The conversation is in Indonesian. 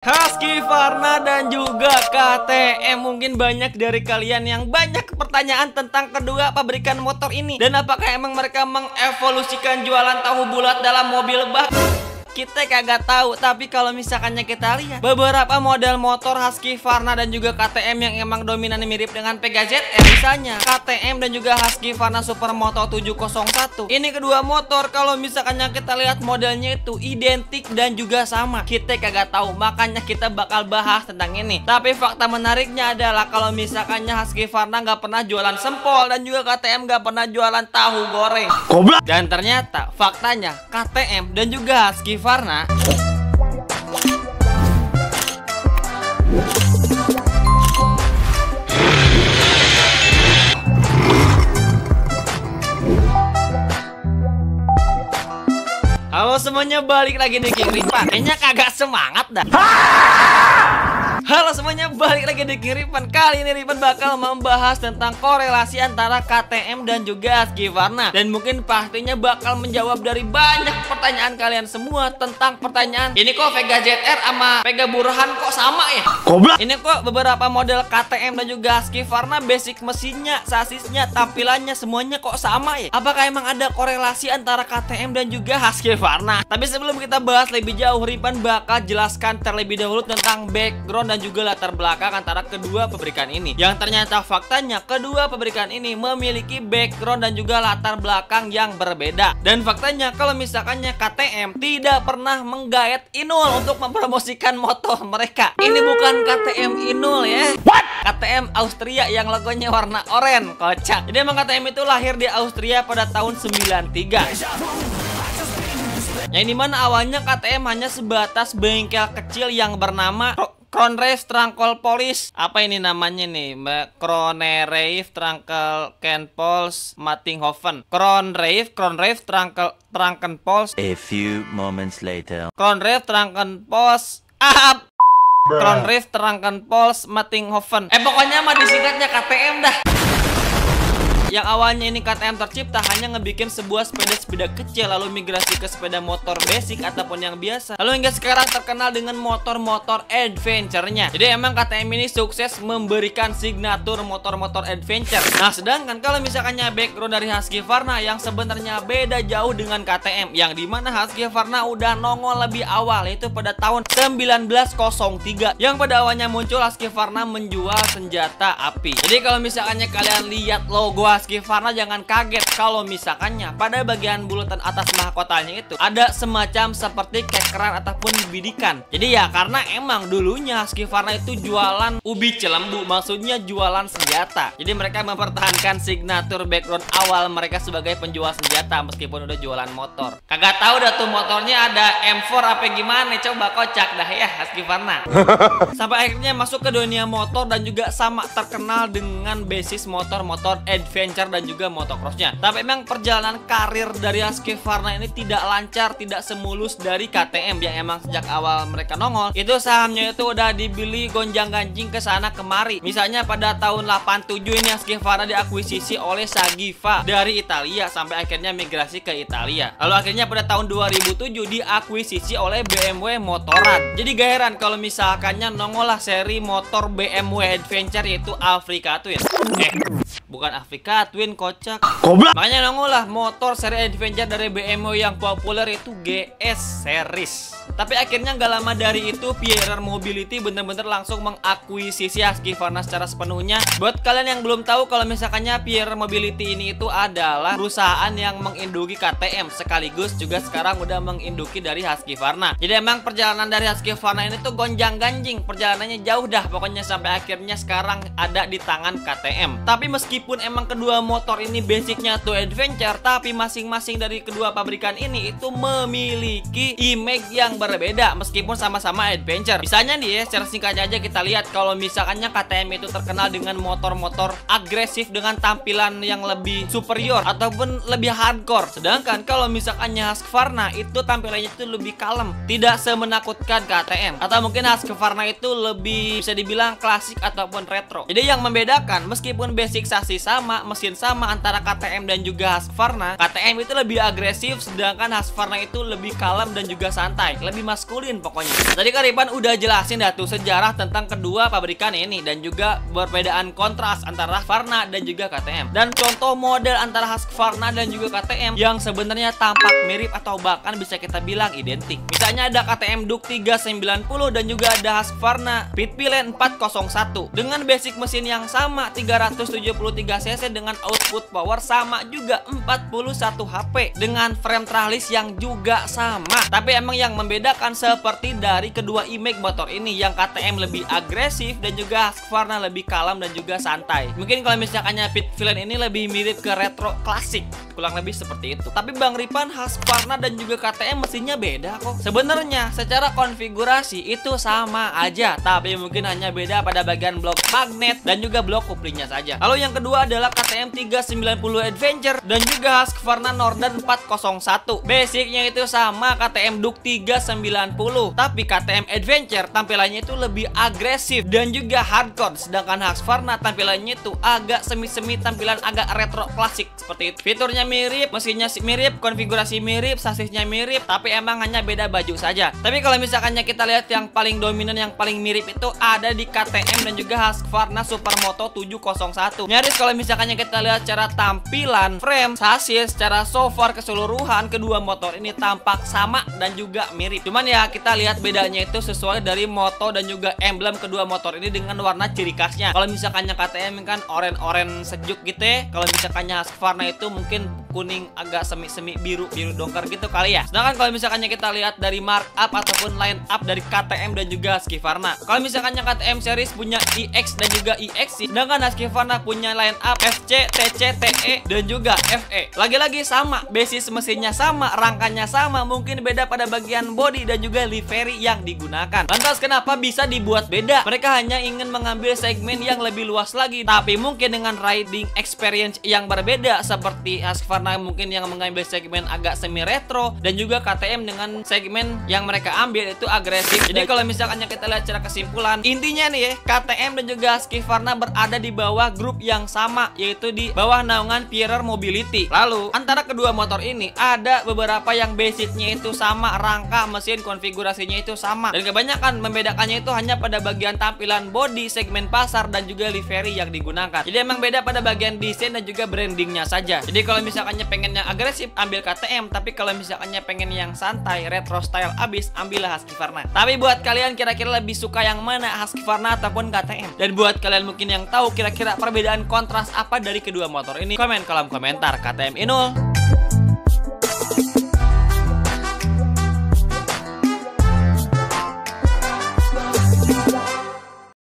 Husqvarna dan juga KTM. Mungkin banyak dari kalian yang banyak pertanyaan tentang kedua pabrikan motor ini, dan apakah emang mereka mengevolusikan jualan tahu bulat dalam mobil bak? Kita kagak tahu, tapi kalau misalkannya kita lihat beberapa model motor Husqvarna dan juga KTM yang emang dominan mirip dengan Pegasus ZR, misalnya KTM dan juga Husqvarna Supermoto 701. Ini kedua motor kalau misalkannya kita lihat modelnya itu identik dan juga sama. Kita kagak tahu, makanya kita bakal bahas tentang ini. Tapi fakta menariknya adalah kalau misalkannya Husqvarna nggak pernah jualan sempol dan juga KTM nggak pernah jualan tahu goreng. Dan ternyata faktanya KTM dan juga Husqvarna halo semuanya, balik lagi di King Ripan. Kayaknya kagak semangat dah. Halo semuanya, balik lagi di King Ripan. Kali ini Ripan bakal membahas tentang korelasi antara KTM dan juga Husqvarna. Dan mungkin pastinya bakal menjawab dari banyak pertanyaan kalian semua tentang pertanyaan, ini kok Vega ZR sama Vega Burhan kok sama ya? Ini kok beberapa model KTM dan juga Husqvarna basic mesinnya, sasisnya, tampilannya semuanya kok sama ya? Apakah emang ada korelasi antara KTM dan juga Husqvarna? Tapi sebelum kita bahas lebih jauh, Ripan bakal jelaskan terlebih dahulu tentang background dan juga latar belakang antara kedua pabrikan ini. Yang ternyata faktanya kedua pabrikan ini memiliki background dan juga latar belakang yang berbeda. Dan faktanya kalau misalkannya KTM tidak pernah menggait Inul untuk mempromosikan motor mereka. Ini bukan KTM Inul ya. KTM Austria yang logonya warna oranye, kocak. Jadi emang KTM itu lahir di Austria pada tahun 93. Yang dimana awalnya KTM hanya sebatas bengkel kecil yang bernama Kronreif Trankel Polis. Apa ini namanya nih? Kronreif Trankel Pols Mattinghofen. Kronreif Tranken Pols. A few moments later. Kronreif Tranken Pols. Kronreif Tranken Pols Mattinghofen. Pokoknya mah disingkatnya KTM dah. Yang awalnya ini KTM tercipta hanya ngebikin sebuah sepeda kecil, lalu migrasi ke sepeda motor basic ataupun yang biasa, lalu hingga sekarang terkenal dengan motor-motor adventure-nya. Jadi emang KTM ini sukses memberikan signatur motor-motor adventure. Nah, sedangkan kalau misalkannya background dari Husqvarna yang sebenarnya beda jauh dengan KTM, yang dimana Husqvarna udah nongol lebih awal, yaitu pada tahun 1903, yang pada awalnya muncul Husqvarna menjual senjata api. Jadi kalau misalkannya kalian lihat logo Husqvarna, jangan kaget kalau misalkannya pada bagian bulatan atas mahkotanya itu ada semacam seperti kekeran ataupun bidikan. Jadi ya karena emang dulunya Husqvarna itu jualan ubi cilembu, maksudnya jualan senjata. Jadi mereka mempertahankan signatur background awal mereka sebagai penjual senjata meskipun udah jualan motor. Kagak tahu dah tuh motornya ada M4 apa gimana, coba kocak dah ya Husqvarna. Sampai akhirnya masuk ke dunia motor dan juga sama terkenal dengan basis motor-motor adventure dan juga motocrossnya. Tapi memang perjalanan karir dari Husqvarna ini tidak lancar, tidak semulus dari KTM yang emang sejak awal mereka nongol itu sahamnya itu udah dibeli gonjang-ganjing ke sana kemari. Misalnya pada tahun 87 ini Husqvarna diakuisisi oleh Sagiva dari Italia sampai akhirnya migrasi ke Italia. Lalu akhirnya pada tahun 2007 diakuisisi oleh BMW Motorrad. Jadi gak heran kalau misalkannya nongol lah seri motor BMW Adventure yaitu Africa Twin. Bukan Africa Twin, kocak. Makanya nongol lah motor seri adventure dari BMW yang populer itu GS series. Tapi akhirnya nggak lama dari itu Pierer Mobility bener-bener langsung mengakuisisi Husqvarna secara sepenuhnya. Buat kalian yang belum tahu, kalau misalkannya Pierer Mobility ini itu adalah perusahaan yang menginduki KTM sekaligus juga sekarang udah menginduki dari Husqvarna. Jadi emang perjalanan dari Husqvarna ini tuh gonjang-ganjing, perjalanannya jauh dah pokoknya sampai akhirnya sekarang ada di tangan KTM. Tapi meskipun emang kedua motor ini basicnya tuh adventure, tapi masing-masing dari kedua pabrikan ini itu memiliki image yang berbeda meskipun sama-sama adventure. Misalnya nih ya, secara singkat aja kita lihat kalau misalkannya KTM itu terkenal dengan motor-motor agresif dengan tampilan yang lebih superior ataupun lebih hardcore. Sedangkan kalau misalkannya Husqvarna itu tampilannya itu lebih kalem, tidak semenakutkan KTM. Atau mungkin Husqvarna itu lebih bisa dibilang klasik ataupun retro. Jadi yang membedakan meskipun basic sasis sama, mesin sama antara KTM dan juga Husqvarna, KTM itu lebih agresif sedangkan Husqvarna itu lebih kalem dan juga santai, lebih lebih maskulin pokoknya. Tadi kan Ripan udah jelasin dah tuh sejarah tentang kedua pabrikan ini dan juga perbedaan kontras antara Husqvarna dan juga KTM. Dan contoh model antara Husqvarna dan juga KTM yang sebenarnya tampak mirip atau bahkan bisa kita bilang identik. Misalnya ada KTM Duke 390 dan juga ada Husqvarna Pitpilen 401 dengan basic mesin yang sama 373 cc dengan output power sama juga 41 HP dengan frame tralis yang juga sama. Tapi emang yang membedakan seperti dari kedua image motor ini, yang KTM lebih agresif dan juga Husqvarna lebih kalem dan juga santai. Mungkin kalau misalkannya Pitpilen ini lebih mirip ke retro klasik, kurang lebih seperti itu. Tapi Bang Ripan, Husqvarna dan juga KTM mesinnya beda kok. Sebenarnya secara konfigurasi itu sama aja, tapi mungkin hanya beda pada bagian blok magnet dan juga blok couplingnya saja. Lalu yang kedua adalah KTM 390 Adventure dan juga Husqvarna Northern 401. Basicnya itu sama KTM Duke 390, tapi KTM Adventure tampilannya itu lebih agresif dan juga hardcore, sedangkan Husqvarna tampilannya itu agak semi-semi, tampilan agak retro klasik seperti itu. Fiturnya mirip, mesinnya mirip, konfigurasi mirip, sasisnya mirip, tapi emang hanya beda baju saja. Tapi kalau misalkannya kita lihat yang paling dominan, yang paling mirip itu ada di KTM dan juga Husqvarna Supermoto 701. Nyaris kalau misalkannya kita lihat cara tampilan, frame, sasis, secara so far keseluruhan kedua motor ini tampak sama dan juga mirip. Cuman ya kita lihat bedanya itu sesuai dari moto dan juga emblem kedua motor ini dengan warna ciri khasnya. Kalau misalkannya KTM kan oren-oren sejuk gitu ya. Kalau misalkannya Husqvarna itu mungkin kuning agak semi-semi biru dongker gitu kali ya. Sedangkan kalau misalkannya kita lihat dari markup ataupun line up dari KTM dan juga Husqvarna, kalau misalkannya KTM series punya iX dan juga iXC, sedangkan Husqvarna punya line up FC, TC, TE dan juga FE. Lagi-lagi sama, basis mesinnya sama, rangkanya sama, mungkin beda pada bagian body dan juga livery yang digunakan. Lantas kenapa bisa dibuat beda? Mereka hanya ingin mengambil segmen yang lebih luas lagi, tapi mungkin dengan riding experience yang berbeda, seperti Husqvarna mungkin yang mengambil segmen agak semi retro dan juga KTM dengan segmen yang mereka ambil itu agresif. Jadi kalau misalkannya kita lihat secara kesimpulan, intinya nih ya, KTM dan juga Husqvarna berada di bawah grup yang sama, yaitu di bawah naungan Pierer Mobility. Lalu antara kedua motor ini ada beberapa yang basicnya itu sama, rangka, mesin, konfigurasinya itu sama, dan kebanyakan membedakannya itu hanya pada bagian tampilan body, segmen pasar dan juga livery yang digunakan. Jadi emang beda pada bagian desain dan juga brandingnya saja. Jadi kalau misalkannya pengen yang agresif ambil KTM, tapi kalau misalkannya pengen yang santai retro style abis ambillah Husqvarna. Tapi buat kalian kira-kira lebih suka yang mana, Husqvarna ataupun KTM? Dan buat kalian mungkin yang tahu kira-kira perbedaan kontras apa dari kedua motor ini, komen kolom komentar. KTM Inul.